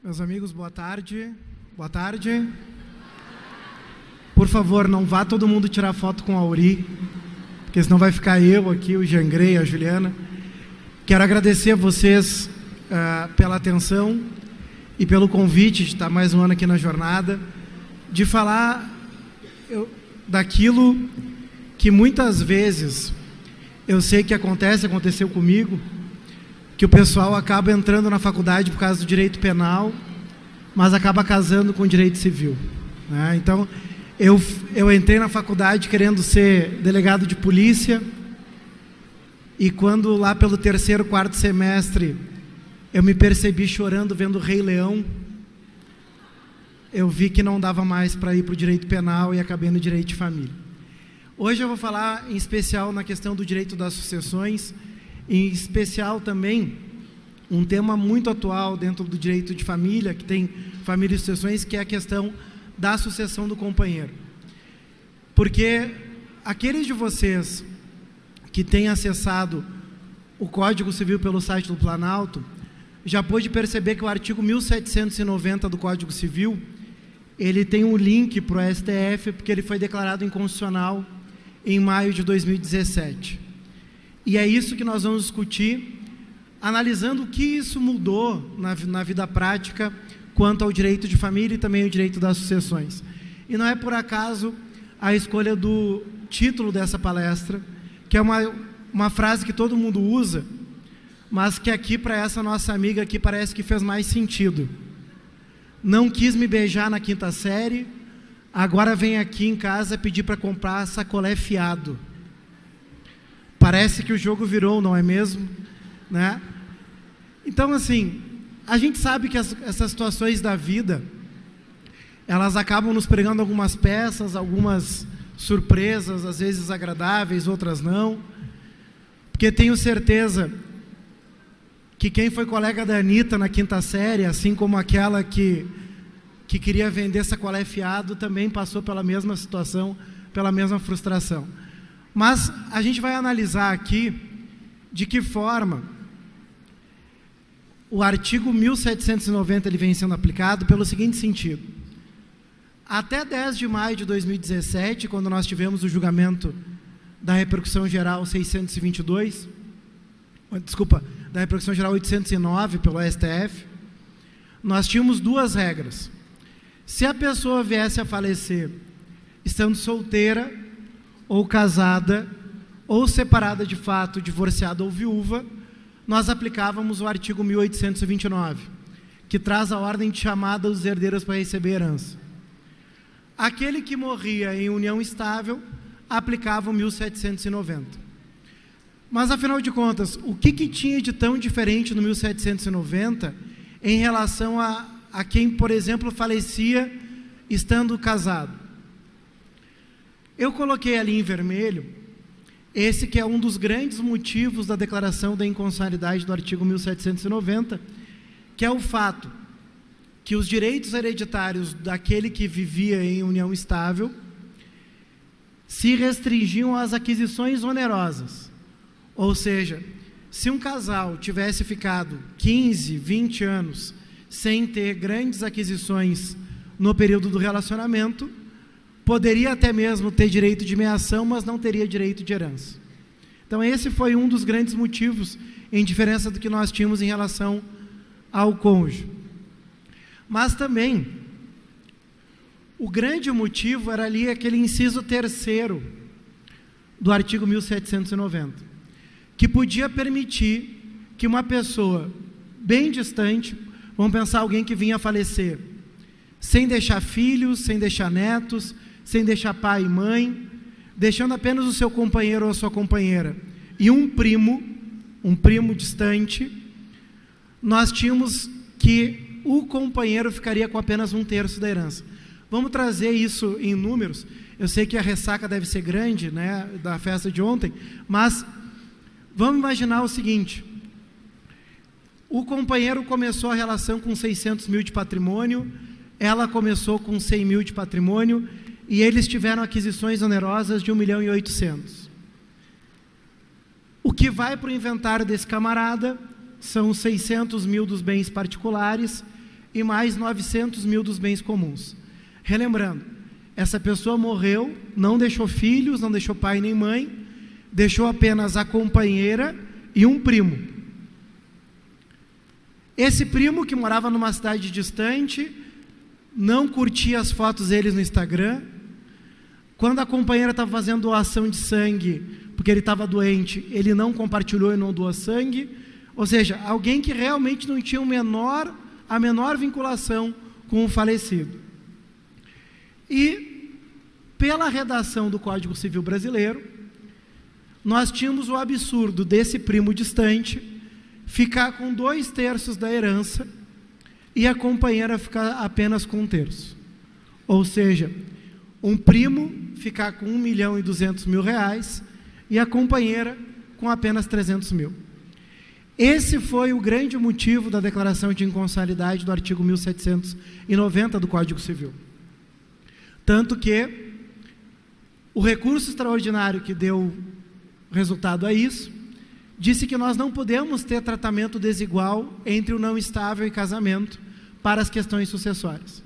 Meus amigos, boa tarde. Boa tarde. Por favor, não vá todo mundo tirar foto com a Auri, porque senão vai ficar eu aqui, o Jangrei, a Juliana. Quero agradecer a vocês pela atenção e pelo convite de estar mais um ano aqui na jornada, de falar daquilo que muitas vezes eu sei que aconteceu comigo, que o pessoal acaba entrando na faculdade por causa do direito penal, mas acaba casando com o direito civil, né? Então, eu entrei na faculdade querendo ser delegado de polícia, e quando lá pelo terceiro, quarto semestre, eu me percebi chorando vendo o Rei Leão, eu vi que não dava mais para ir para o direito penal e acabei no direito de família. Hoje eu vou falar em especial na questão do direito das sucessões, em especial também um tema muito atual dentro do direito de família, que tem família e sucessões, que é a questão da sucessão do companheiro. Porque aqueles de vocês que têm acessado o Código Civil pelo site do Planalto, já pôde perceber que o artigo 1790 do Código Civil, ele tem um link para o STF, porque ele foi declarado inconstitucional em maio de 2017. E é isso que nós vamos discutir, analisando o que isso mudou na vida prática quanto ao direito de família e também o direito das sucessões. E não é por acaso a escolha do título dessa palestra, que é uma frase que todo mundo usa, mas que aqui para essa nossa amiga aqui parece que fez mais sentido. Não quis me beijar na quinta série, agora vem aqui em casa pedir para comprar sacolé fiado. Parece que o jogo virou, não é mesmo? Né? Então, assim, a gente sabe que essas situações da vida, elas acabam nos pregando algumas peças, algumas surpresas, às vezes agradáveis, outras não, porque tenho certeza que quem foi colega da Anitta na quinta série, assim como aquela que queria vender sacolé fiado, também passou pela mesma situação, pela mesma frustração. Mas a gente vai analisar aqui de que forma o artigo 1790 ele vem sendo aplicado pelo seguinte sentido. Até 10 de maio de 2017, quando nós tivemos o julgamento da repercussão geral 622, da repercussão geral 809 pelo STF, nós tínhamos duas regras. Se a pessoa viesse a falecer estando solteira, ou casada, ou separada de fato, divorciada ou viúva, nós aplicávamos o artigo 1829, que traz a ordem de chamada dos herdeiros para receber herança. Aquele que morria em união estável, aplicava o 1790. Mas, afinal de contas, o que tinha de tão diferente no 1790 em relação a quem, por exemplo, falecia estando casado? Eu coloquei ali em vermelho, esse que é um dos grandes motivos da declaração da inconstitucionalidade do artigo 1790, que é o fato que os direitos hereditários daquele que vivia em união estável se restringiam às aquisições onerosas. Ou seja, se um casal tivesse ficado 15, 20 anos sem ter grandes aquisições no período do relacionamento, poderia até mesmo ter direito de meação, mas não teria direito de herança. Então esse foi um dos grandes motivos, em diferença do que nós tínhamos em relação ao cônjuge. Mas também, o grande motivo era ali aquele inciso 3º do artigo 1790, que podia permitir que uma pessoa bem distante, vamos pensar alguém que vinha a falecer, sem deixar filhos, sem deixar netos, sem deixar pai e mãe, deixando apenas o seu companheiro ou a sua companheira, e um primo distante, nós tínhamos que o companheiro ficaria com apenas 1/3 da herança. Vamos trazer isso em números. Eu sei que a ressaca deve ser grande, né, da festa de ontem, mas vamos imaginar o seguinte: o companheiro começou a relação com 600 mil de patrimônio, ela começou com 100 mil de patrimônio, e eles tiveram aquisições onerosas de 1.800.000. O que vai para o inventário desse camarada são 600 mil dos bens particulares e mais 900 mil dos bens comuns. Relembrando, essa pessoa morreu, não deixou filhos, não deixou pai nem mãe, deixou apenas a companheira e um primo. Esse primo, que morava numa cidade distante, não curtia as fotos deles no Instagram. Quando a companheira estava fazendo doação de sangue, porque ele estava doente, ele não compartilhou e não doou sangue. Ou seja, alguém que realmente não tinha a menor vinculação com o falecido. E, pela redação do Código Civil Brasileiro, nós tínhamos o absurdo desse primo distante ficar com 2/3 da herança e a companheira ficar apenas com 1/3. Ou seja, um primo ficar com R$1.200.000 e a companheira com apenas 300 mil. Esse foi o grande motivo da declaração de inconstitucionalidade do artigo 1790 do Código Civil. Tanto que o recurso extraordinário que deu resultado a isso, disse que nós não podemos ter tratamento desigual entre o não estável e casamento para as questões sucessórias.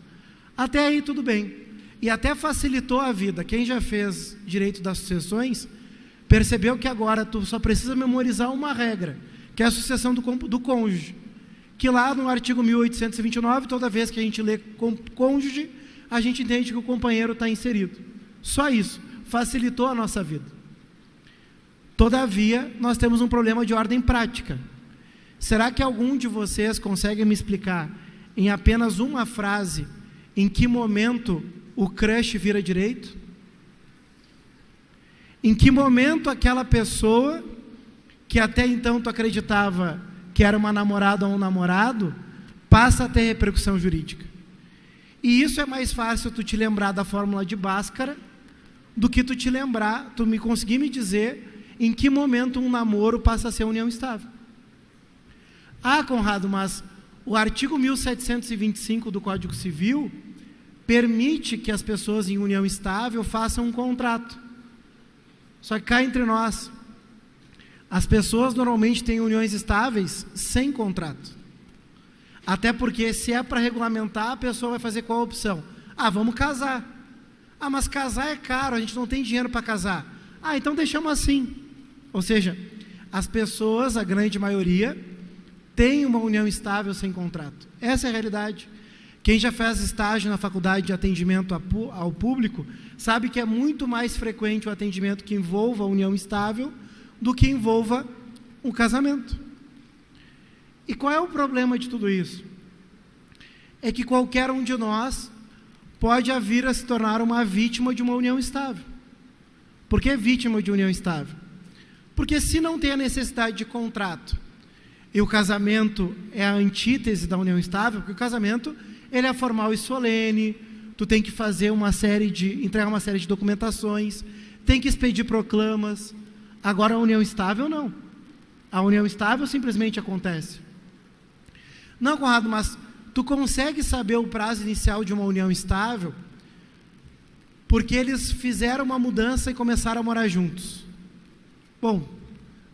Até aí tudo bem. E até facilitou a vida. Quem já fez direito das sucessões, percebeu que agora tu só precisa memorizar uma regra, que é a sucessão do cônjuge. Que lá no artigo 1829, toda vez que a gente lê cônjuge, a gente entende que o companheiro está inserido. Só isso. Facilitou a nossa vida. Todavia, nós temos um problema de ordem prática. Será que algum de vocês consegue me explicar, em apenas uma frase, em que momento o crush vira direito? Em que momento aquela pessoa, que até então tu acreditava que era uma namorada ou um namorado, passa a ter repercussão jurídica? E isso é mais fácil tu te lembrar da fórmula de Bhaskara do que tu me conseguir me dizer em que momento um namoro passa a ser união estável. Ah, Conrado, mas o artigo 1725 do Código Civil permite que as pessoas em união estável façam um contrato. Só que cá entre nós, as pessoas normalmente têm uniões estáveis sem contrato. Até porque se é para regulamentar, a pessoa vai fazer qual opção? Ah, vamos casar. Ah, mas casar é caro, a gente não tem dinheiro para casar. Ah, então deixamos assim. Ou seja, as pessoas, a grande maioria, tem uma união estável sem contrato. Essa é a realidade. Quem já fez estágio na faculdade de atendimento ao público, sabe que é muito mais frequente o atendimento que envolva a união estável do que envolva um casamento. E qual é o problema de tudo isso? É que qualquer um de nós pode vir a se tornar uma vítima de uma união estável. Por que vítima de união estável? Porque se não tem a necessidade de contrato, e o casamento é a antítese da união estável, porque o casamento ele é formal e solene, tu tem que fazer entregar uma série de documentações, tem que expedir proclamas. Agora a união estável não. A união estável simplesmente acontece. Não, Conrado, mas tu consegue saber o prazo inicial de uma união estável porque eles fizeram uma mudança e começaram a morar juntos. Bom,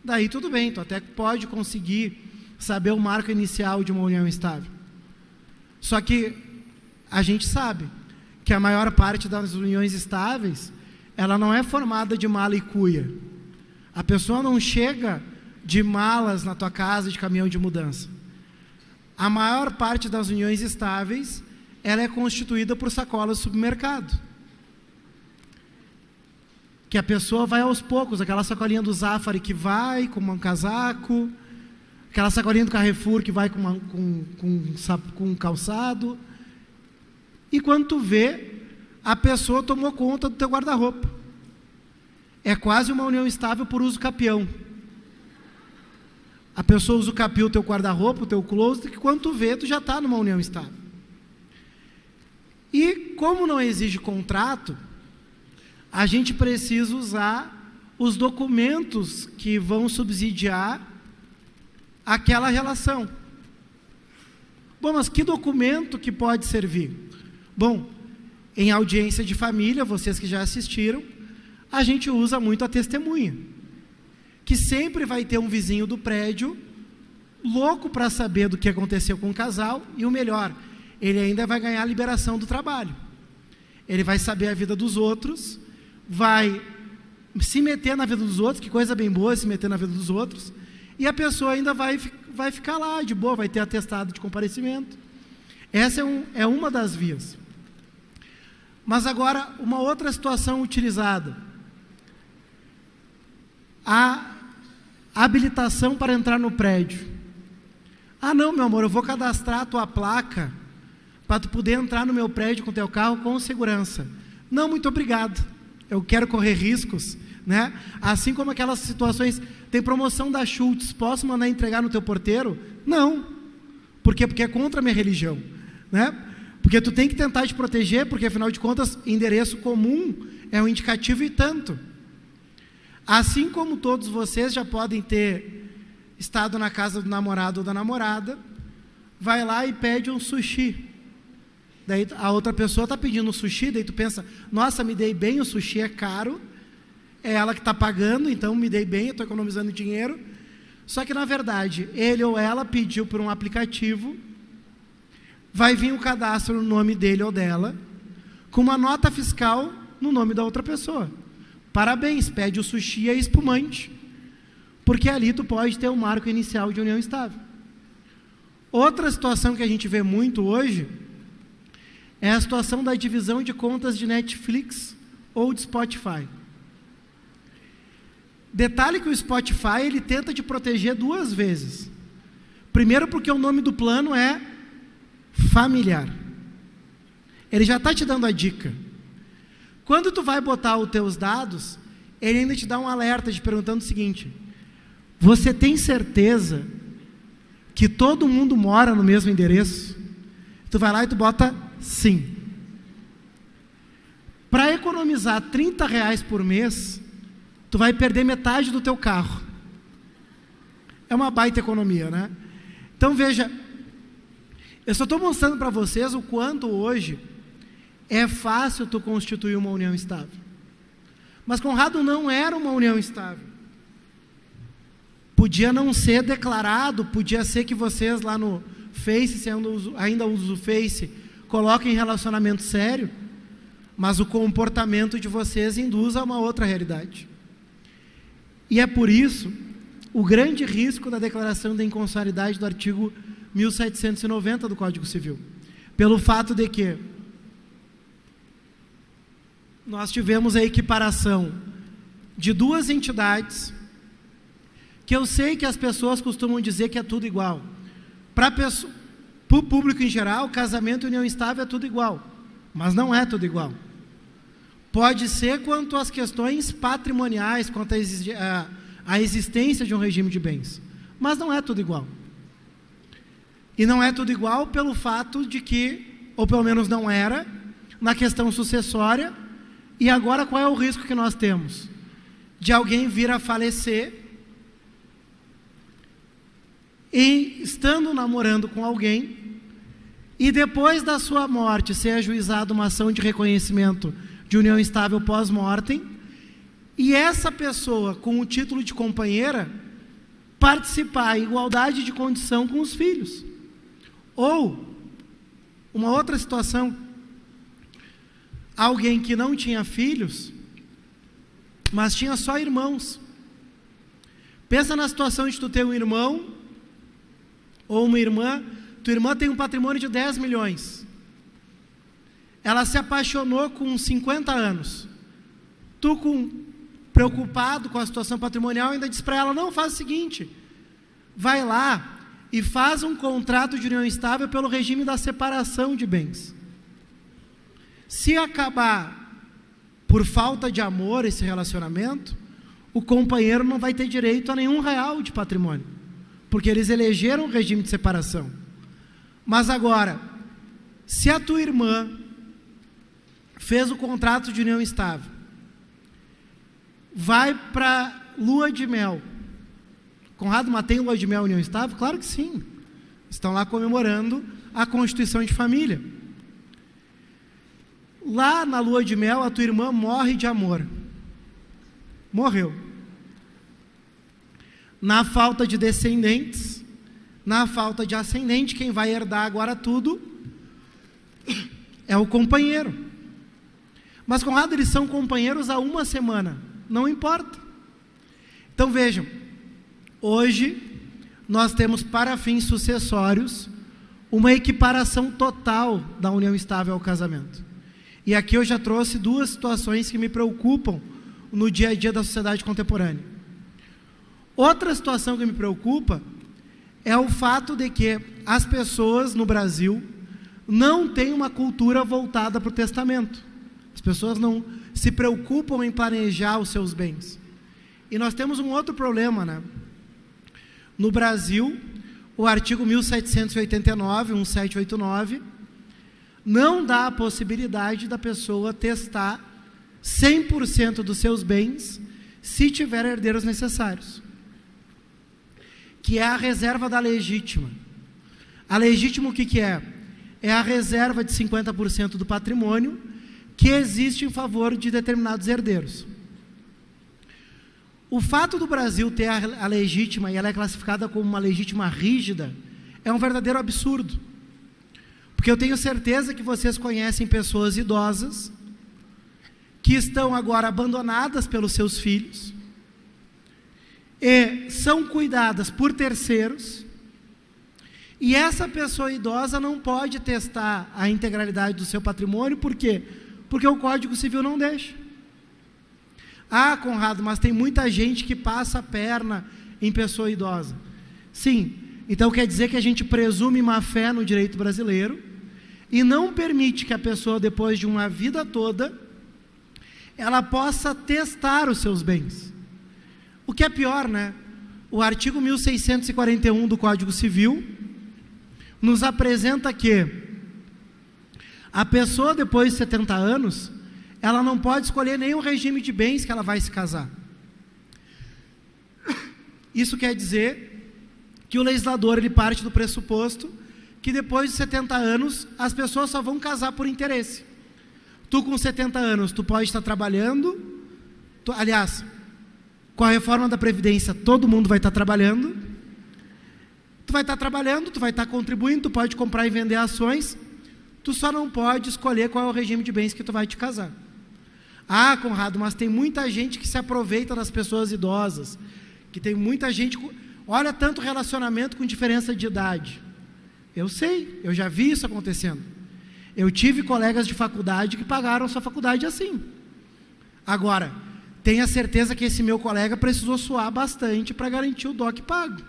daí tudo bem, tu até pode conseguir saber o marco inicial de uma união estável. Só que a gente sabe que a maior parte das uniões estáveis, ela não é formada de mala e cuia. A pessoa não chega de malas na tua casa de caminhão de mudança. A maior parte das uniões estáveis, ela é constituída por sacolas de supermercado. Que a pessoa vai aos poucos, aquela sacolinha do Zafari que vai com um casaco, aquela sacolinha do Carrefour que vai com um calçado, e quando tu vê, a pessoa tomou conta do teu guarda-roupa. É quase uma união estável por uso capião. A pessoa usa o capio, o teu guarda-roupa, o teu closet, que quando tu vê, tu já está numa união estável. E como não exige contrato, a gente precisa usar os documentos que vão subsidiar aquela relação. Bom, mas que documento que pode servir? Bom, em audiência de família, vocês que já assistiram, a gente usa muito a testemunha, que sempre vai ter um vizinho do prédio louco para saber do que aconteceu com o casal, e o melhor, ele ainda vai ganhar a liberação do trabalho. Ele vai saber a vida dos outros, vai se meter na vida dos outros, que coisa bem boa se meter na vida dos outros, e a pessoa ainda vai ficar lá de boa, vai ter atestado de comparecimento. Essa é uma das vias. Mas agora, uma outra situação utilizada. A habilitação para entrar no prédio. Ah, não, meu amor, eu vou cadastrar a tua placa para tu poder entrar no meu prédio com o teu carro com segurança. Não, muito obrigado. Eu quero correr riscos, né? Assim como aquelas situações, tem promoção da Schultz, posso mandar entregar no teu porteiro? Não. Por quê? Porque é contra a minha religião, né? Porque tu tem que tentar te proteger, porque afinal de contas, endereço comum é um indicativo e tanto. Assim como todos vocês já podem ter estado na casa do namorado ou da namorada, vai lá e pede um sushi. Daí a outra pessoa está pedindo um sushi, daí tu pensa, nossa, me dei bem, o sushi é caro, é ela que está pagando, então me dei bem, eu estou economizando dinheiro. Só que na verdade, ele ou ela pediu por um aplicativo, vai vir o cadastro no nome dele ou dela, com uma nota fiscal no nome da outra pessoa. Parabéns, pede o sushi e a espumante, porque ali tu pode ter um marco inicial de união estável. Outra situação que a gente vê muito hoje é a situação da divisão de contas de Netflix ou de Spotify. Detalhe que o Spotify, ele tenta te proteger duas vezes. Primeiro porque o nome do plano é familiar. Ele já está te dando a dica. Quando tu vai botar os teus dados, ele ainda te dá um alerta te perguntando o seguinte: você tem certeza que todo mundo mora no mesmo endereço? Tu vai lá e tu bota sim. Para economizar R$30 por mês, tu vai perder metade do teu carro. É uma baita economia, né? Então veja, eu só estou mostrando para vocês o quanto hoje é fácil tu constituir uma união estável. Mas Conrado, não era uma união estável. Podia não ser declarado, podia ser que vocês lá no Face, se ainda usam o Face, coloquem relacionamento sério, mas o comportamento de vocês induz a uma outra realidade. E é por isso o grande risco da declaração da inconstitucionalidade do artigo 1790 do Código Civil. Pelo fato de que nós tivemos a equiparação de duas entidades, que eu sei que as pessoas costumam dizer que é tudo igual. Para o público em geral, casamento e união estável é tudo igual, mas não é tudo igual. Pode ser quanto às questões patrimoniais, quanto à existência de um regime de bens, mas não é tudo igual. E não é tudo igual pelo fato de que, ou pelo menos não era, na questão sucessória. E agora qual é o risco que nós temos? De alguém vir a falecer e estando namorando com alguém, e depois da sua morte ser ajuizada uma ação de reconhecimento de união estável pós-mortem, e essa pessoa com o título de companheira participar em igualdade de condição com os filhos. Ou, uma outra situação, alguém que não tinha filhos, mas tinha só irmãos. Pensa na situação de tu ter um irmão ou uma irmã, tua irmã tem um patrimônio de 10 milhões. Ela se apaixonou com 50 anos. Tu, preocupado com a situação patrimonial, ainda diz para ela, não, faz o seguinte, vai lá e faz um contrato de união estável pelo regime da separação de bens. Se acabar por falta de amor esse relacionamento, o companheiro não vai ter direito a nenhum real de patrimônio, porque eles elegeram o regime de separação. Mas agora, se a tua irmã fez o contrato de união estável, vai para lua de mel. Conrado, mas tem lua de mel união estável? Claro que sim. Estão lá comemorando a constituição de família. Lá na lua de mel, a tua irmã morre de amor. Morreu. Na falta de descendentes, na falta de ascendente, quem vai herdar agora tudo É o companheiro. Mas, Conrado, eles são companheiros há uma semana. Não importa. Então, vejam. Hoje, nós temos, para fins sucessórios, uma equiparação total da união estável ao casamento. E aqui eu já trouxe duas situações que me preocupam no dia a dia da sociedade contemporânea. Outra situação que me preocupa é o fato de que as pessoas no Brasil não têm uma cultura voltada para o testamento. As pessoas não se preocupam em planejar os seus bens. E nós temos um outro problema, né? No Brasil, o artigo 1789, 1789, não dá a possibilidade da pessoa testar 100% dos seus bens se tiver herdeiros necessários, que é a reserva da legítima. A legítima o que é? É a reserva de 50% do patrimônio que existe em favor de determinados herdeiros. O fato do Brasil ter a legítima, e ela é classificada como uma legítima rígida, é um verdadeiro absurdo. Porque eu tenho certeza que vocês conhecem pessoas idosas que estão agora abandonadas pelos seus filhos e são cuidadas por terceiros, e essa pessoa idosa não pode testar a integralidade do seu patrimônio. Por quê? Porque o Código Civil não deixa. Ah, Conrado, mas tem muita gente que passa a perna em pessoa idosa. Sim, então quer dizer que a gente presume má-fé no direito brasileiro e não permite que a pessoa, depois de uma vida toda, ela possa testar os seus bens. O que é pior, né? O artigo 1641 do Código Civil nos apresenta que a pessoa, depois de 70 anos, ela não pode escolher nenhum regime de bens que ela vai se casar. Isso quer dizer que o legislador ele parte do pressuposto que depois de 70 anos as pessoas só vão casar por interesse. Tu com 70 anos, tu pode estar trabalhando, aliás, com a reforma da Previdência todo mundo vai estar trabalhando, tu vai estar trabalhando, tu vai estar contribuindo, tu pode comprar e vender ações, tu só não pode escolher qual é o regime de bens que tu vai te casar. Ah, Conrado, mas tem muita gente que se aproveita das pessoas idosas, que tem muita gente, olha tanto relacionamento com diferença de idade. Eu sei, eu já vi isso acontecendo. Eu tive colegas de faculdade que pagaram sua faculdade assim. Agora, tenha certeza que esse meu colega precisou suar bastante para garantir o DOC pago.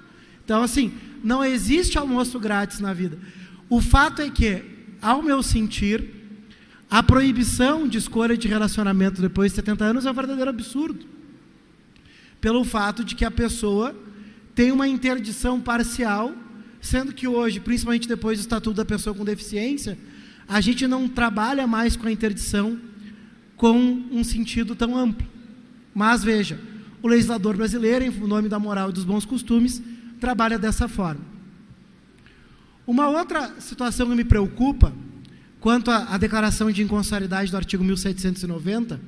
Então, assim, não existe almoço grátis na vida. O fato é que, ao meu sentir, a proibição de escolha de relacionamento depois de 70 anos é um verdadeiro absurdo. Pelo fato de que a pessoa tem uma interdição parcial, sendo que hoje, principalmente depois do Estatuto da Pessoa com Deficiência, a gente não trabalha mais com a interdição com um sentido tão amplo. Mas veja, o legislador brasileiro, em nome da moral e dos bons costumes, trabalha dessa forma. Uma outra situação que me preocupa, quanto à declaração de inconstitucionalidade do artigo 1790,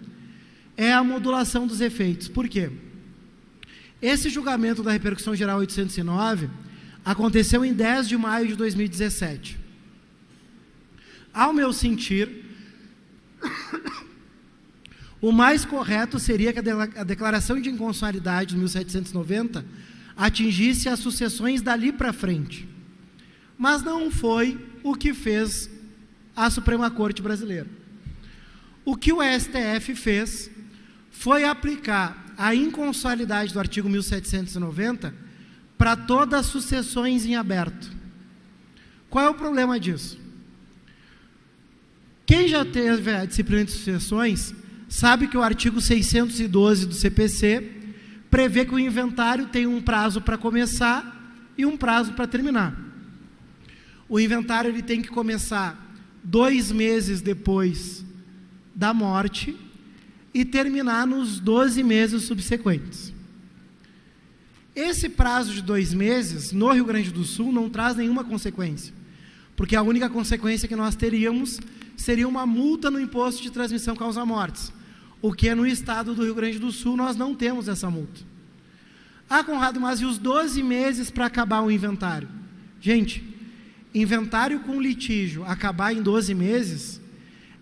é a modulação dos efeitos. Por quê? Esse julgamento da repercussão geral 809 aconteceu em 10 de maio de 2017. Ao meu sentir, o mais correto seria que a declaração de inconstitucionalidade de 1790 atingisse as sucessões dali para frente. Mas não foi o que fez a Suprema Corte Brasileira. O que o STF fez foi aplicar a inconstitucionalidade do artigo 1790 para todas as sucessões em aberto. Qual é o problema disso? Quem já teve a disciplina de sucessões sabe que o artigo 612 do CPC prevê que o inventário tem um prazo para começar e um prazo para terminar. O inventário ele tem que começar 2 meses depois da morte e terminar nos 12 meses subsequentes. Esse prazo de 2 meses, no Rio Grande do Sul, não traz nenhuma consequência, porque a única consequência que nós teríamos seria uma multa no imposto de transmissão causa-mortes, o que no estado do Rio Grande do Sul nós não temos essa multa. Ah, Conrado, mas e os 12 meses para acabar o inventário? Gente, inventário com litígio acabar em 12 meses,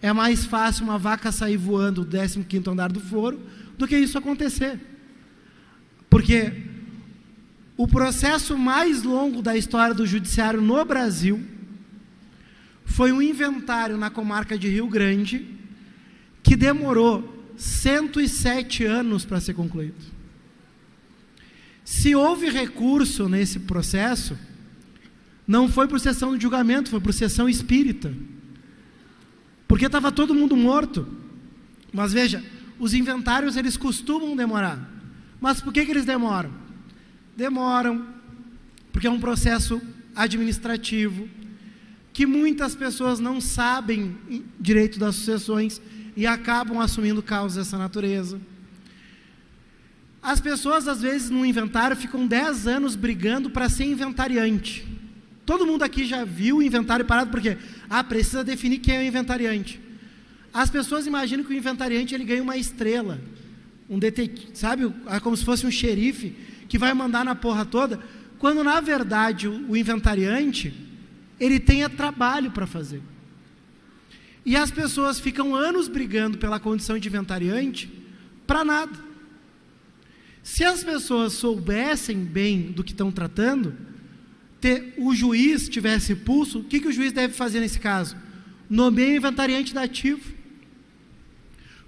é mais fácil uma vaca sair voando do 15º andar do foro do que isso acontecer. Porque o processo mais longo da história do judiciário no Brasil foi um inventário na comarca de Rio Grande que demorou 107 anos para ser concluído. Se houve recurso nesse processo, não foi por sessão de julgamento, foi por sessão espírita. Porque estava todo mundo morto. Mas veja, os inventários eles costumam demorar. Mas por que eles demoram? Demoram porque é um processo administrativo que muitas pessoas não sabem direito das sucessões e acabam assumindo causas dessa natureza. As pessoas, às vezes, no inventário, ficam 10 anos brigando para ser inventariante. Todo mundo aqui já viu o inventário parado, porque precisa definir quem é o inventariante. As pessoas imaginam que o inventariante ele ganha uma estrela, um detetive, sabe, como se fosse um xerife que vai mandar na porra toda, quando na verdade o inventariante ele tem trabalho para fazer. E as pessoas ficam anos brigando pela condição de inventariante para nada. Se as pessoas soubessem bem do que estão tratando, o juiz tivesse pulso, o que o juiz deve fazer nesse caso? Nomeia o inventariante dativo.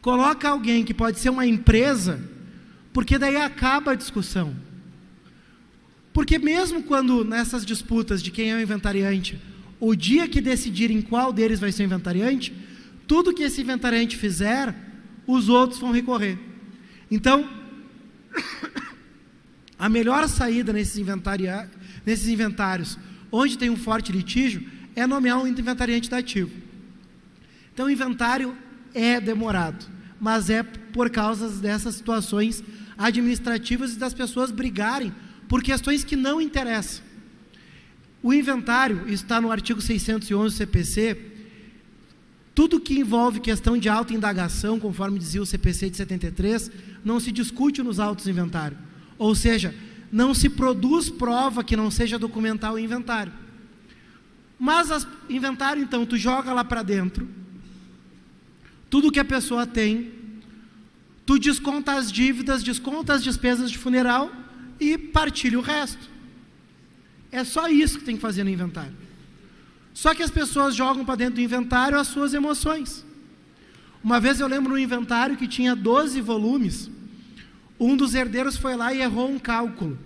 Coloca alguém que pode ser uma empresa, porque daí acaba a discussão. Porque mesmo quando nessas disputas de quem é o inventariante, o dia que decidirem qual deles vai ser o inventariante, tudo que esse inventariante fizer, os outros vão recorrer. Então, a melhor saída nesses inventários, onde tem um forte litígio, é nomear um inventariante dativo. Então, o inventário é demorado, mas é por causa dessas situações administrativas e das pessoas brigarem por questões que não interessam. O inventário, isso está no artigo 611 do CPC, tudo que envolve questão de autoindagação, conforme dizia o CPC de 73, não se discute nos autos do inventário. Ou seja, não se produz prova que não seja documental o inventário. Mas inventário, então, tu joga lá para dentro, tudo que a pessoa tem, tu desconta as dívidas, desconta as despesas de funeral e partilha o resto. É só isso que tem que fazer no inventário. Só que as pessoas jogam para dentro do inventário as suas emoções. Uma vez eu lembro no inventário que tinha 12 volumes, um dos herdeiros foi lá e errou um cálculo.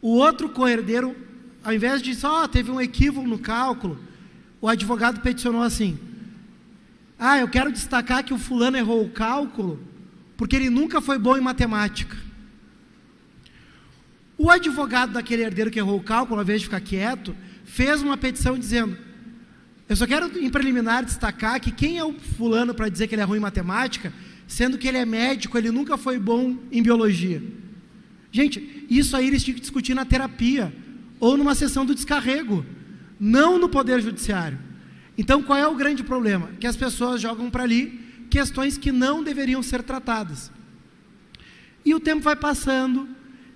O outro co-herdeiro, ao invés de só teve um equívoco no cálculo, o advogado peticionou assim: eu quero destacar que o fulano errou o cálculo porque ele nunca foi bom em matemática. O advogado daquele herdeiro que errou o cálculo, ao invés de ficar quieto, fez uma petição dizendo: eu só quero em preliminar destacar que quem é o fulano para dizer que ele é ruim em matemática, sendo que ele é médico, ele nunca foi bom em biologia. Gente, isso aí eles tinham que discutir na terapia, ou numa sessão do descarrego, não no Poder Judiciário. Então, qual é o grande problema? Que as pessoas jogam para ali questões que não deveriam ser tratadas. E o tempo vai passando,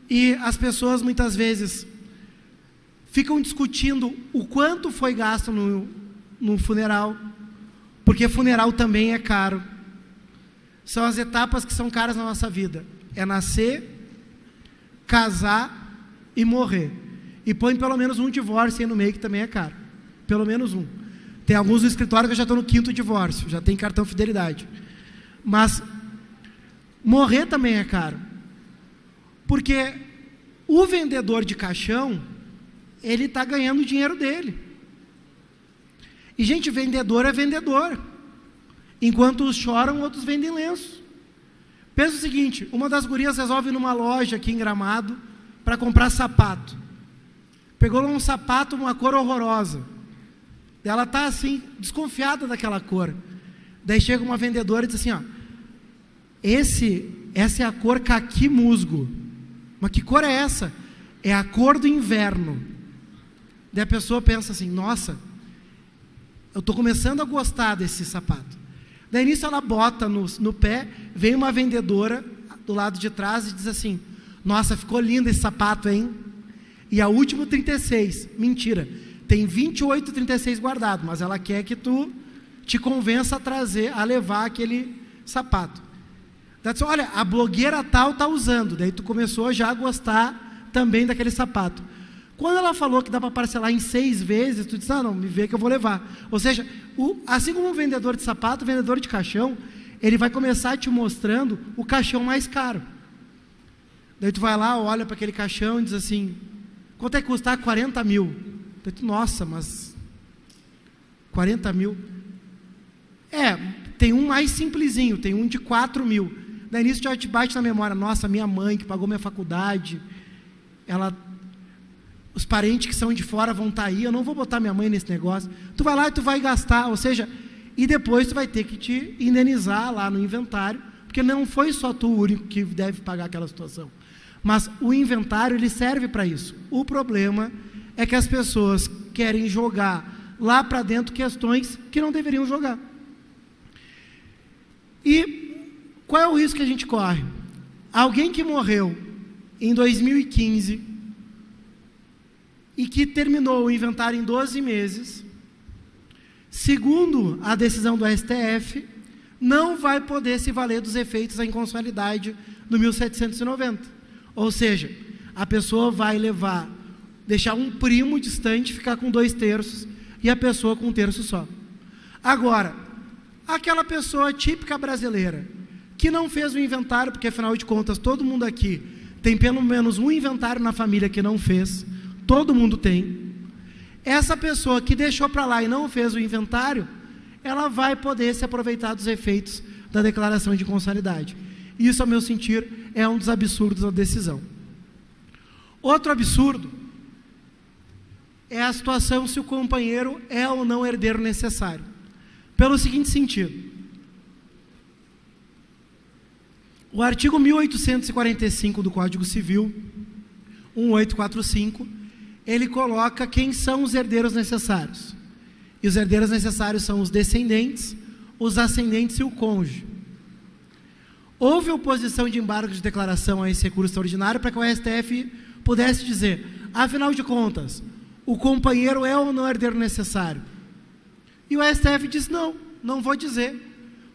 e as pessoas muitas vezes ficam discutindo o quanto foi gasto no funeral, porque funeral também é caro. São as etapas que são caras na nossa vida. É nascer, casar e morrer. E põe pelo menos um divórcio aí no meio que também é caro. Pelo menos um. Tem alguns no escritório que eu já estou no 5º divórcio, já tem cartão fidelidade. Mas morrer também é caro. Porque o vendedor de caixão, ele está ganhando o dinheiro dele. E, gente, vendedor é vendedor. Enquanto uns choram, outros vendem lenço. Pensa o seguinte: uma das gurias resolve ir numa loja aqui em Gramado para comprar sapato. Pegou lá um sapato, uma cor horrorosa. Ela está assim, desconfiada daquela cor. Daí chega uma vendedora e diz assim: essa é a cor caqui musgo. Mas que cor é essa? É a cor do inverno. Daí a pessoa pensa assim: nossa, eu estou começando a gostar desse sapato. Daí nisso ela bota no pé, vem uma vendedora do lado de trás e diz assim: nossa, ficou lindo esse sapato, hein? e a última 36. Mentira. Tem 28, 36 guardado, mas ela quer que tu te convença a levar aquele sapato. Olha, a blogueira tal está usando, daí tu começou já a gostar também daquele sapato. Quando ela falou que dá para parcelar em 6 vezes, tu disse, não, me vê que eu vou levar. Ou seja, assim como um vendedor de sapato, o vendedor de caixão, ele vai começar te mostrando o caixão mais caro. Daí tu vai lá, olha para aquele caixão e diz assim, quanto é que custa? 40 mil. Daí tu, nossa, mas 40 mil? Tem um mais simplesinho, tem um de 4 mil. Daí nisso já te bate na memória, nossa, minha mãe que pagou minha faculdade, os parentes que são de fora vão estar aí, eu não vou botar minha mãe nesse negócio. Tu vai lá e tu vai gastar, ou seja, e depois tu vai ter que te indenizar lá no inventário, porque não foi só tu o único que deve pagar aquela situação. Mas o inventário, ele serve para isso. O problema é que as pessoas querem jogar lá para dentro questões que não deveriam jogar. E qual é o risco que a gente corre? Alguém que morreu em 2015 e que terminou o inventário em 12 meses, segundo a decisão do STF, não vai poder se valer dos efeitos da inconstitucionalidade do 1790. Ou seja, a pessoa vai deixar um primo distante ficar com 2/3 e a pessoa com 1/3 só. Agora, aquela pessoa típica brasileira, que não fez o inventário, porque afinal de contas todo mundo aqui tem pelo menos um inventário na família que não fez, todo mundo tem. Essa pessoa que deixou para lá e não fez o inventário, ela vai poder se aproveitar dos efeitos da declaração de inconstitucionalidade. Isso, ao meu sentir, é um dos absurdos da decisão. Outro absurdo é a situação se o companheiro é ou não herdeiro necessário. Pelo seguinte sentido: o artigo 1845 do Código Civil, 1845, ele coloca quem são os herdeiros necessários. E os herdeiros necessários são os descendentes, os ascendentes e o cônjuge. Houve oposição de embargo de declaração a esse recurso extraordinário para que o STF pudesse dizer, afinal de contas, o companheiro é ou não herdeiro necessário? E o STF disse, não vou dizer,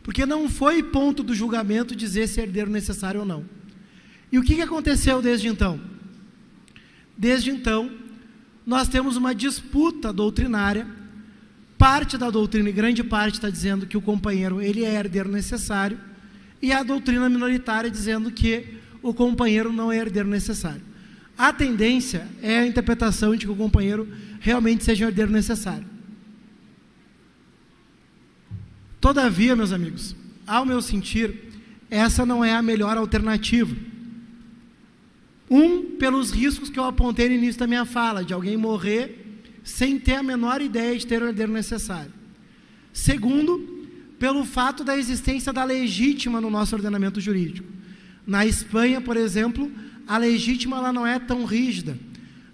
porque não foi ponto do julgamento dizer se é herdeiro necessário ou não. E o que aconteceu desde então? Desde então, nós temos uma disputa doutrinária, parte da doutrina, e grande parte está dizendo que o companheiro ele é herdeiro necessário, e a doutrina minoritária dizendo que o companheiro não é herdeiro necessário. A tendência é a interpretação de que o companheiro realmente seja um herdeiro necessário. Todavia, meus amigos, ao meu sentir, essa não é a melhor alternativa. Pelos riscos que eu apontei no início da minha fala, de alguém morrer sem ter a menor ideia de ter o herdeiro necessário. Segundo, pelo fato da existência da legítima no nosso ordenamento jurídico. Na Espanha, por exemplo, a legítima ela não é tão rígida.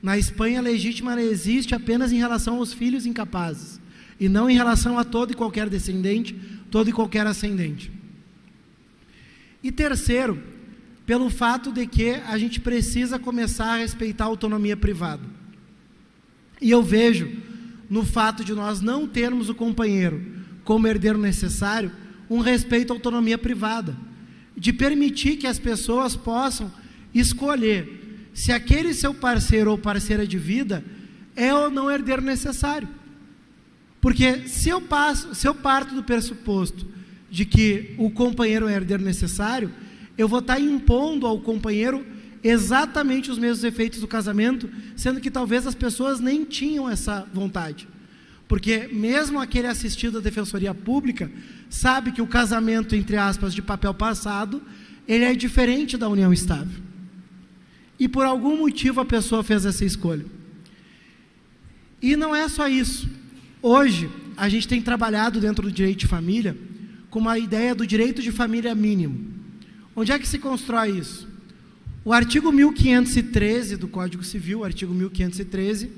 Na Espanha, a legítima ela existe apenas em relação aos filhos incapazes, e não em relação a todo e qualquer descendente, todo e qualquer ascendente. E terceiro, pelo fato de que a gente precisa começar a respeitar a autonomia privada. E eu vejo, no fato de nós não termos o companheiro como herdeiro necessário, um respeito à autonomia privada, de permitir que as pessoas possam escolher se aquele seu parceiro ou parceira de vida é ou não herdeiro necessário. Porque se eu parto do pressuposto de que o companheiro é herdeiro necessário, eu vou estar impondo ao companheiro exatamente os mesmos efeitos do casamento, sendo que talvez as pessoas nem tinham essa vontade. Porque mesmo aquele assistido à Defensoria Pública sabe que o casamento, entre aspas, de papel passado, ele é diferente da união estável. E por algum motivo a pessoa fez essa escolha. E não é só isso. Hoje, a gente tem trabalhado dentro do direito de família com uma ideia do direito de família mínimo. Onde é que se constrói isso? O artigo 1513 do Código Civil, artigo 1513,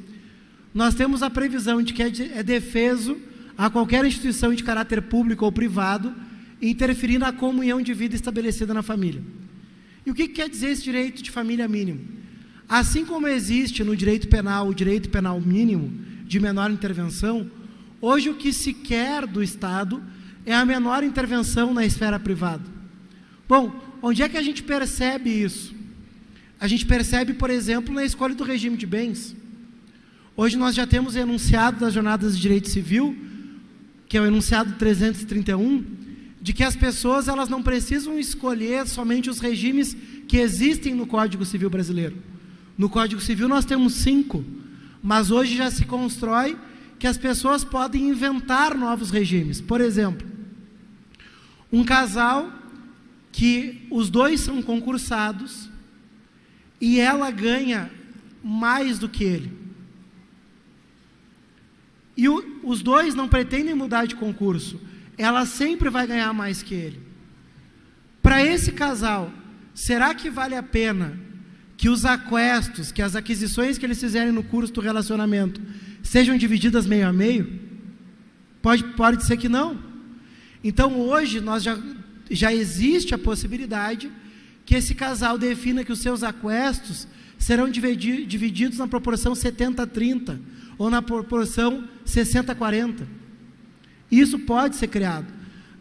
nós temos a previsão de que é defeso a qualquer instituição de caráter público ou privado interferir na comunhão de vida estabelecida na família. E o que quer dizer esse direito de família mínimo? Assim como existe no direito penal o direito penal mínimo de menor intervenção, hoje o que se quer do Estado é a menor intervenção na esfera privada. Bom, onde é que a gente percebe isso? A gente percebe, por exemplo, na escolha do regime de bens. Hoje nós já temos o enunciado das jornadas de direito civil, que é o enunciado 331, de que as pessoas elas não precisam escolher somente os regimes que existem no Código Civil brasileiro. No Código Civil nós temos 5, mas hoje já se constrói que as pessoas podem inventar novos regimes. Por exemplo, um casal que os dois são concursados e ela ganha mais do que ele. E os dois não pretendem mudar de concurso. Ela sempre vai ganhar mais que ele. Para esse casal, será que vale a pena que os aquestos, que as aquisições que eles fizerem no curso do relacionamento sejam divididas meio a meio? Pode ser que não. Então hoje nós já existe a possibilidade que esse casal defina que os seus aquestos serão divididos na proporção 70-30 ou na proporção 60-40. Isso pode ser criado.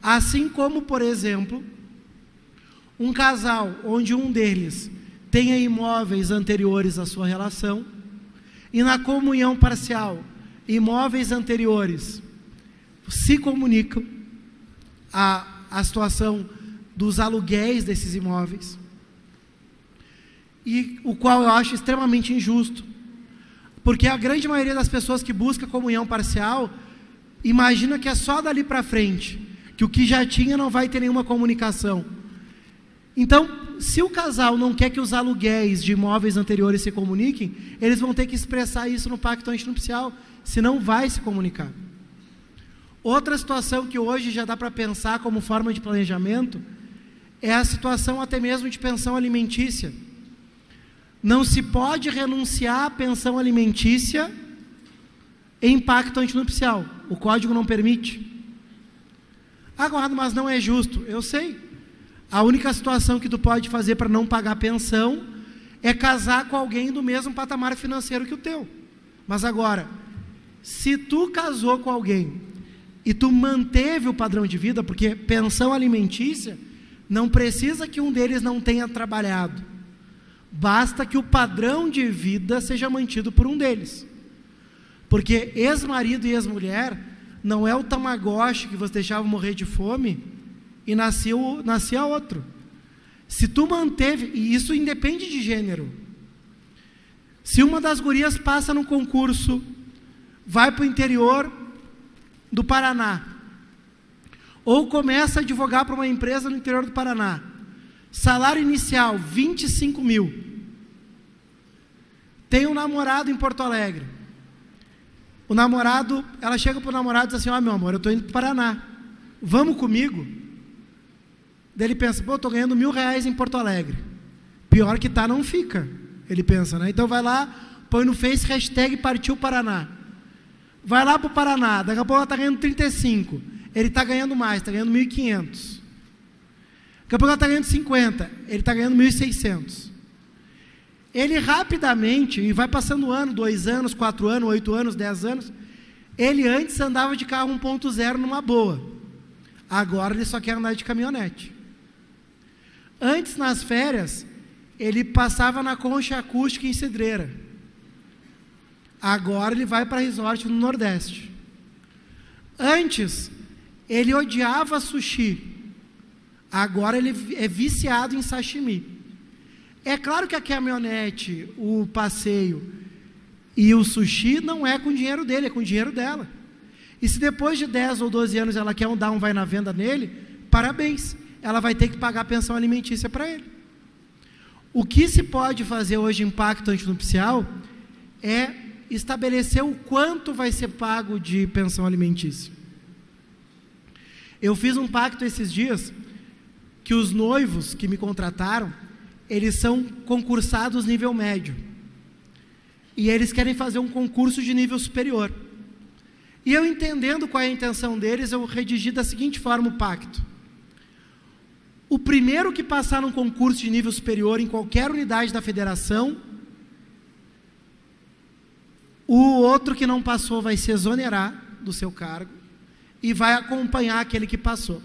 Assim como, por exemplo, um casal onde um deles tenha imóveis anteriores à sua relação e na comunhão parcial, imóveis anteriores se comunicam a situação dos aluguéis desses imóveis, e o qual eu acho extremamente injusto, porque a grande maioria das pessoas que busca comunhão parcial imagina que é só dali para frente, que o que já tinha não vai ter nenhuma comunicação. Então, se o casal não quer que os aluguéis de imóveis anteriores se comuniquem, eles vão ter que expressar isso no pacto antinupcial, senão vai se comunicar. Outra situação que hoje já dá para pensar como forma de planejamento é a situação até mesmo de pensão alimentícia. Não se pode renunciar à pensão alimentícia em pacto antinupcial. O Código não permite. Agora, mas não é justo. Eu sei. A única situação que tu pode fazer para não pagar pensão é casar com alguém do mesmo patamar financeiro que o teu. Mas agora, se tu casou com alguém e tu manteve o padrão de vida, porque pensão alimentícia não precisa que um deles não tenha trabalhado. Basta que o padrão de vida seja mantido por um deles. Porque ex-marido e ex-mulher não é o Tamagotchi que você deixava morrer de fome e nascia outro. Se tu manteve, e isso independe de gênero. Se uma das gurias passa no concurso, vai para o interior do Paraná, ou começa a advogar para uma empresa no interior do Paraná, salário inicial, 25 mil. Tem um namorado em Porto Alegre. O namorado, ela chega para o namorado e diz assim: meu amor, eu estou indo para o Paraná, vamos comigo? Daí ele pensa: estou ganhando R$1.000 em Porto Alegre. Pior que tá, não fica. Ele pensa, né? Então vai lá, põe no Face, hashtag partiu Paraná. Vai lá para o Paraná, daqui a pouco ela está ganhando 35. Ele está ganhando mais, está ganhando 1.500. Daqui a pouco ela está ganhando 50, ele está ganhando 1.600. Ele rapidamente, e vai passando um ano, 2 anos, 4 anos, 8 anos, 10 anos, ele antes andava de carro 1.0 numa boa. Agora ele só quer andar de caminhonete. Antes, nas férias, ele passava na concha acústica em Cidreira. Agora ele vai para resort no Nordeste. Antes, ele odiava sushi. Agora ele é viciado em sashimi. É claro que a caminhonete, o passeio e o sushi não é com o dinheiro dele, é com o dinheiro dela. E se depois de 10 ou 12 anos ela quer dar um vai na venda nele, parabéns, ela vai ter que pagar a pensão alimentícia para ele. O que se pode fazer hoje em pacto antinupcial é estabelecer o quanto vai ser pago de pensão alimentícia. Eu fiz um pacto esses dias, que os noivos que me contrataram, eles são concursados nível médio. E eles querem fazer um concurso de nível superior. E eu, entendendo qual é a intenção deles, eu redigi da seguinte forma o pacto: o primeiro que passar num concurso de nível superior em qualquer unidade da federação, O outro que não passou vai se exonerar do seu cargo e vai acompanhar aquele que passou.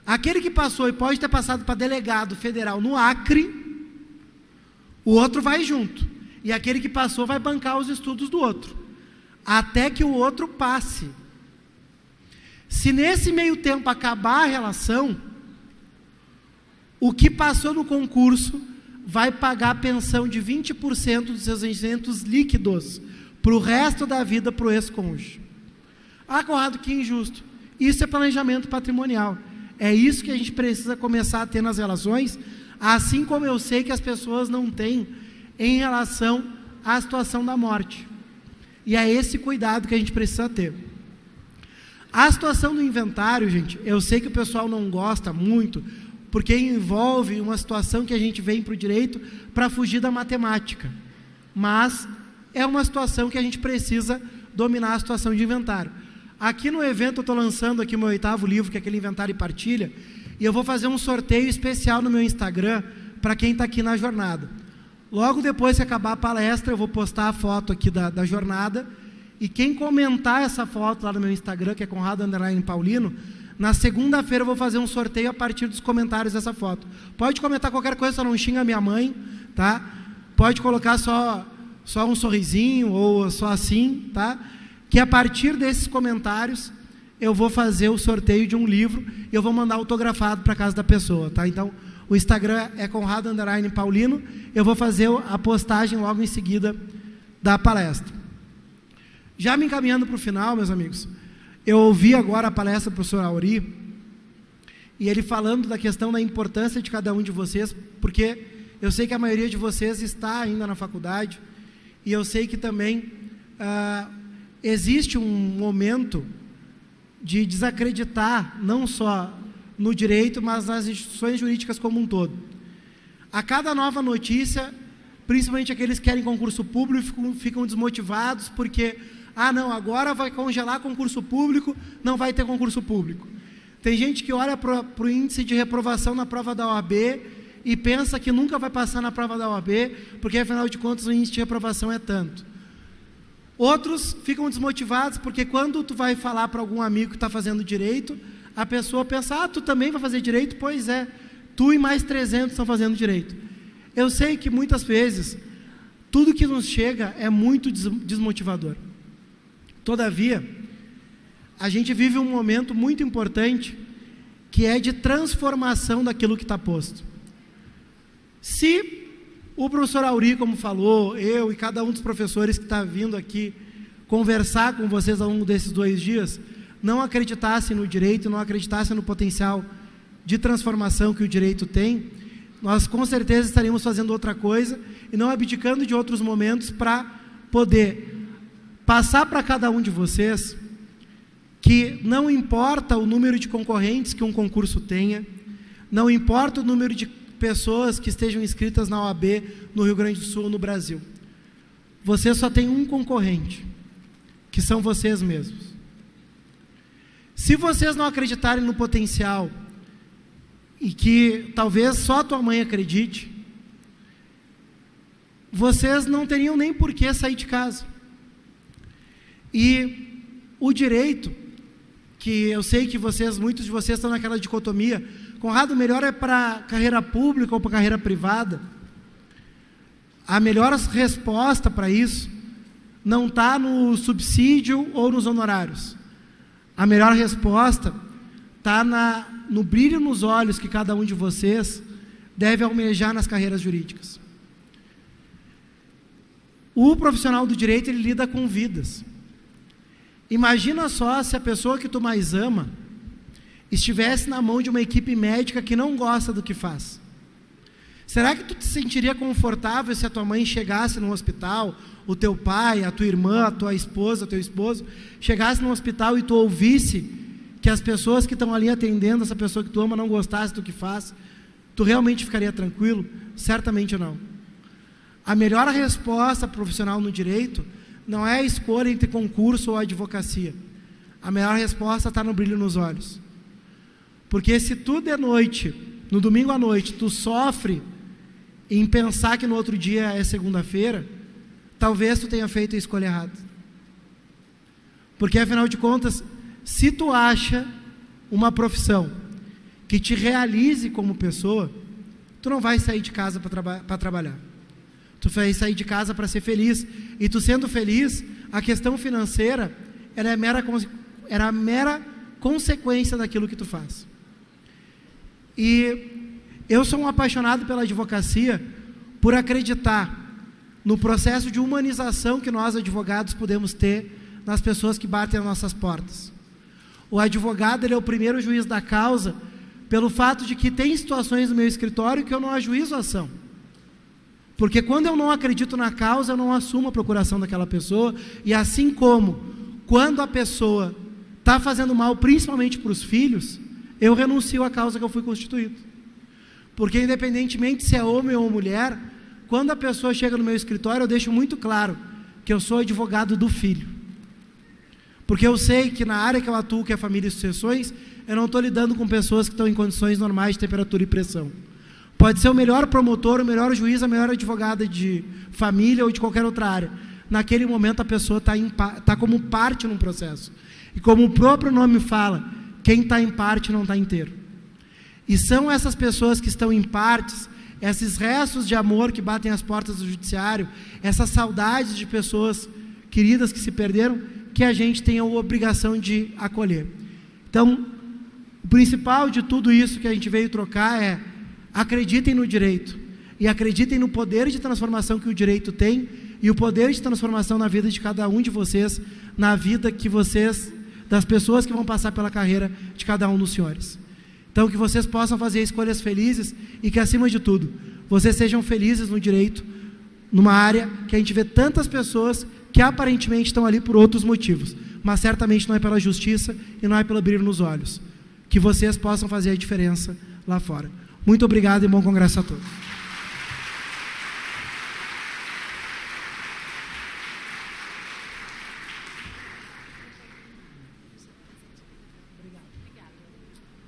Aquele que passou e pode ter passado para delegado federal no Acre, o outro vai junto. E aquele que passou vai bancar os estudos do outro, até que o outro passe. Se nesse meio tempo acabar a relação, o que passou no concurso vai pagar a pensão de 20% dos seus rendimentos líquidos para o resto da vida para o ex-cônjuge. Ah, Conrado, que injusto. Isso é planejamento patrimonial. É isso que a gente precisa começar a ter nas relações, assim como eu sei que as pessoas não têm em relação à situação da morte. E é esse cuidado que a gente precisa ter. A situação do inventário, gente, eu sei que o pessoal não gosta muito, porque envolve uma situação que a gente vem para o direito para fugir da matemática. Mas é uma situação que a gente precisa dominar a situação de inventário. Aqui no evento eu estou lançando aqui o meu 8º livro, que é aquele Inventário e Partilha, e eu vou fazer um sorteio especial no meu Instagram para quem está aqui na jornada. Logo depois que acabar a palestra, eu vou postar a foto aqui da jornada, e quem comentar essa foto lá no meu Instagram, que é Conrado_Paulino, na segunda-feira eu vou fazer um sorteio a partir dos comentários dessa foto. Pode comentar qualquer coisa, só não xinga minha mãe, tá? Pode colocar só um sorrisinho, ou só assim, tá? Que a partir desses comentários eu vou fazer o sorteio de um livro e eu vou mandar autografado para casa da pessoa, tá? Então, o Instagram é Conrado_Paulino, eu vou fazer a postagem logo em seguida da palestra. Já me encaminhando para o final, meus amigos, eu ouvi agora a palestra do professor Auri, e ele falando da questão da importância de cada um de vocês, porque eu sei que a maioria de vocês está ainda na faculdade, e eu sei que também existe um momento de desacreditar, não só no direito, mas nas instituições jurídicas como um todo. A cada nova notícia, principalmente aqueles que querem concurso público, ficam desmotivados, porque, não, agora vai congelar concurso público, não vai ter concurso público. Tem gente que olha para o índice de reprovação na prova da OAB e pensa que nunca vai passar na prova da OAB, porque, afinal de contas, o índice de reprovação é tanto. Outros ficam desmotivados, porque quando tu vai falar para algum amigo que está fazendo direito, a pessoa pensa, tu também vai fazer direito? Pois é, tu e mais 300 estão fazendo direito. Eu sei que muitas vezes, tudo que nos chega é muito desmotivador. Todavia, a gente vive um momento muito importante, que é de transformação daquilo que está posto. Se o professor Auri, como falou, eu e cada um dos professores que está vindo aqui conversar com vocês ao longo desses 2 dias, não acreditassem no direito, não acreditassem no potencial de transformação que o direito tem, nós com certeza estaríamos fazendo outra coisa e não abdicando de outros momentos para poder passar para cada um de vocês que não importa o número de concorrentes que um concurso tenha, não importa o número de pessoas que estejam inscritas na OAB no Rio Grande do Sul ou no Brasil. Você só tem um concorrente, que são vocês mesmos. Se vocês não acreditarem no potencial, e que talvez só a tua mãe acredite, vocês não teriam nem por que sair de casa. E o direito, que eu sei que muitos de vocês estão naquela dicotomia, Conrado, melhor é para carreira pública ou para carreira privada? A melhor resposta para isso não está no subsídio ou nos honorários. A melhor resposta está no brilho nos olhos que cada um de vocês deve almejar nas carreiras jurídicas. O profissional do direito, ele lida com vidas. Imagina só se a pessoa que tu mais ama estivesse na mão de uma equipe médica que não gosta do que faz. Será que tu te sentiria confortável se a tua mãe chegasse no hospital, o teu pai, a tua irmã, a tua esposa, o teu esposo, chegasse no hospital e tu ouvisse que as pessoas que estão ali atendendo essa pessoa que tu ama não gostassem do que faz? Tu realmente ficaria tranquilo? Certamente não. A melhor resposta profissional no direito não é a escolha entre concurso ou advocacia. A melhor resposta está no brilho nos olhos. Porque se tu de noite, no domingo à noite, tu sofre em pensar que no outro dia é segunda-feira, talvez tu tenha feito a escolha errada. Porque, afinal de contas, se tu acha uma profissão que te realize como pessoa, tu não vai sair de casa para trabalhar. Tu vai sair de casa para ser feliz. E tu sendo feliz, a questão financeira ela é a mera consequência daquilo que tu faz. E eu sou um apaixonado pela advocacia por acreditar no processo de humanização que nós, advogados, podemos ter nas pessoas que batem as nossas portas. O advogado, ele é o primeiro juiz da causa, pelo fato de que tem situações no meu escritório que eu não ajuizo a ação. Porque quando eu não acredito na causa, eu não assumo a procuração daquela pessoa, e assim como quando a pessoa está fazendo mal, principalmente para os filhos, eu renuncio à causa que eu fui constituído. Porque independentemente se é homem ou mulher, quando a pessoa chega no meu escritório, eu deixo muito claro que eu sou advogado do filho. Porque eu sei que na área que eu atuo, que é família e sucessões, eu não estou lidando com pessoas que estão em condições normais de temperatura e pressão. Pode ser o melhor promotor, o melhor juiz, a melhor advogada de família ou de qualquer outra área. Naquele momento a pessoa está como parte num processo. E como o próprio nome fala, quem está em parte não está inteiro. E são essas pessoas que estão em partes, esses restos de amor que batem as portas do judiciário, essas saudades de pessoas queridas que se perderam, que a gente tem a obrigação de acolher. Então, o principal de tudo isso que a gente veio trocar é: acreditem no direito e acreditem no poder de transformação que o direito tem e o poder de transformação na vida de cada um de vocês, na vida que vocês, das pessoas que vão passar pela carreira de cada um dos senhores. Então, que vocês possam fazer escolhas felizes e que, acima de tudo, vocês sejam felizes no direito, numa área que a gente vê tantas pessoas que aparentemente estão ali por outros motivos, mas certamente não é pela justiça e não é pelo brilho nos olhos. Que vocês possam fazer a diferença lá fora. Muito obrigado e bom congresso a todos.